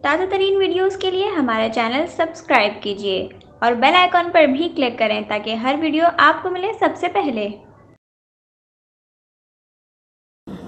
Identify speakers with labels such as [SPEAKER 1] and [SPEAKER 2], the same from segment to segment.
[SPEAKER 1] ताज़ा तरीन वीडियोज़ के लिए हमारा चैनल सब्सक्राइब कीजिए और बेल आइकॉन पर भी क्लिक करें ताकि हर वीडियो आपको मिले सबसे पहले।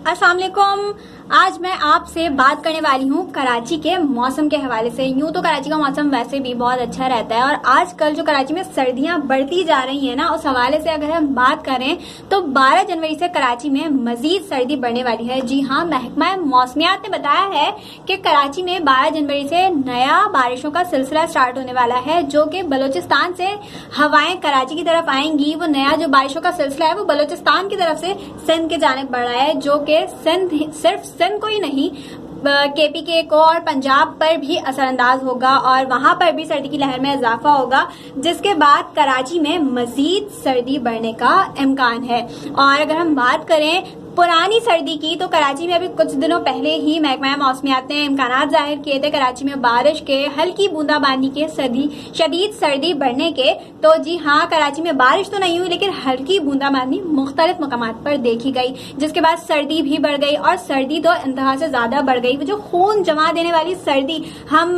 [SPEAKER 2] अस्सलाम वालेकुम। आज मैं आपसे बात करने वाली हूँ कराची के मौसम के हवाले से। यूं तो कराची का मौसम वैसे भी बहुत अच्छा रहता है और आजकल जो कराची में सर्दियां बढ़ती जा रही हैं ना, उस हवाले से अगर हम बात करें तो 12 जनवरी से कराची में मजीद सर्दी बढ़ने वाली है। जी हाँ, महकमा मौसमियात ने बताया है कि कराची में 12 जनवरी से नया बारिशों का सिलसिला स्टार्ट होने वाला है, जो कि बलूचिस्तान से हवाएं कराची की तरफ आएंगी। वो नया जो बारिशों का सिलसिला है वो बलूचिस्तान की तरफ से सिंध की जानिब बढ़ रहा है, जो कि सिर्फ सिंध को ही नहीं KPK को और पंजाब पर भी असरअंदाज होगा और वहां पर भी सर्दी की लहर में इजाफा होगा, जिसके बाद कराची में मजीद सर्दी बढ़ने का इम्कान है। और अगर हम बात करें पुरानी सर्दी की, तो कराची में अभी कुछ दिनों पहले ही महकमा मौसमियात ने इम्कानात जाहिर किए थे कराची में बारिश के, हल्की बूंदाबांदी के, शदीद सर्दी बढ़ने के। तो जी हाँ, कराची में बारिश तो नहीं हुई लेकिन हल्की बूंदाबांदी मुख्तलिफ मकामात पर देखी गई, जिसके बाद सर्दी भी बढ़ गई और सर्दी तो इंतहा से ज्यादा बढ़ गई। वो जो खून जमा देने वाली सर्दी हम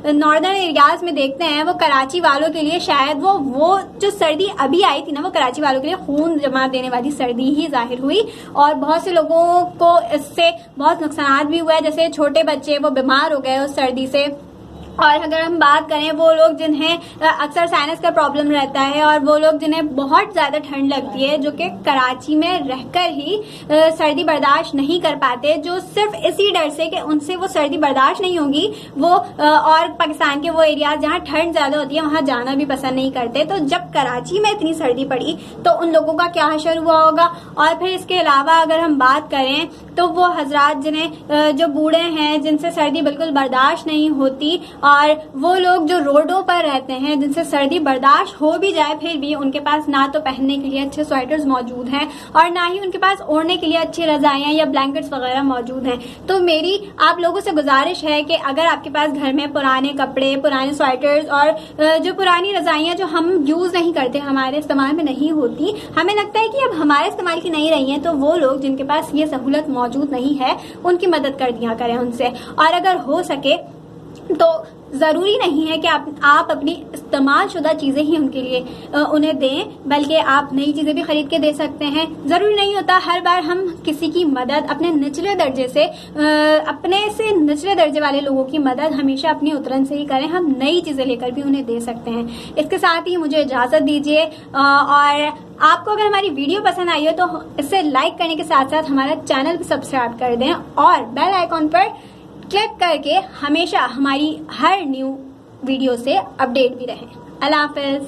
[SPEAKER 2] नॉर्दर्न एरियाज में देखते हैं, वो कराची वालों के लिए शायद वो जो सर्दी अभी आई थी ना, वो कराची वालों के लिए खून जमा देने वाली सर्दी ही जाहिर हुई। और बहुत से लोगों को इससे बहुत नुकसान भी हुआ है, जैसे छोटे बच्चे वो बीमार हो गए उस सर्दी से। और अगर हम बात करें वो लोग जिन्हें अक्सर साइनस का प्रॉब्लम रहता है और वो लोग जिन्हें बहुत ज्यादा ठंड लगती है, जो कि कराची में रहकर ही सर्दी बर्दाश्त नहीं कर पाते, जो सिर्फ इसी डर से कि उनसे वो सर्दी बर्दाश्त नहीं होगी, वो और पाकिस्तान के वो एरियाज जहाँ ठंड ज्यादा होती है वहां जाना भी पसंद नहीं करते। तो जब कराची में इतनी सर्दी पड़ी तो उन लोगों का क्या हशर हुआ होगा। और फिर इसके अलावा अगर हम बात करें तो वो हजरात जिन्हें जो बूढ़े हैं, जिनसे सर्दी बिल्कुल बर्दाश्त नहीं होती, और वो लोग जो रोडों पर रहते हैं, जिनसे सर्दी बर्दाश्त हो भी जाए फिर भी उनके पास ना तो पहनने के लिए अच्छे स्वेटर्स मौजूद हैं और ना ही उनके पास ओढ़ने के लिए अच्छी रजाइयां या ब्लैंकेट्स वगैरह मौजूद हैं। तो मेरी आप लोगों से गुजारिश है कि अगर आपके पास घर में पुराने कपड़े, पुराने स्वेटर्स और जो पुरानी रजाइयां जो हम यूज नहीं करते, हमारे इस्तेमाल में नहीं होती, हमें लगता है कि अब हमारे इस्तेमाल की नहीं रही है, तो वो लोग जिनके पास ये सहूलत मौजूद नहीं है उनकी मदद कर दिया करें उनसे। और अगर हो सके तो जरूरी नहीं है कि आप अपनी इस्तेमाल शुदा चीजें ही उनके लिए उन्हें दें, बल्कि आप नई चीजें भी खरीद के दे सकते हैं। जरूरी नहीं होता हर बार हम किसी की मदद अपने निचले दर्जे से निचले दर्जे वाले लोगों की मदद हमेशा अपनी उतरन से ही करें। हम नई चीजें लेकर भी उन्हें दे सकते हैं। इसके साथ ही मुझे इजाजत दीजिए और आपको अगर हमारी वीडियो पसंद आई हो तो इसे लाइक करने के साथ साथ हमारा चैनल भी सब्सक्राइब कर दें और बेल आइकॉन पर क्लिक करके हमेशा हमारी हर न्यू वीडियो से अपडेट भी रहें। अल्लाह हाफिज।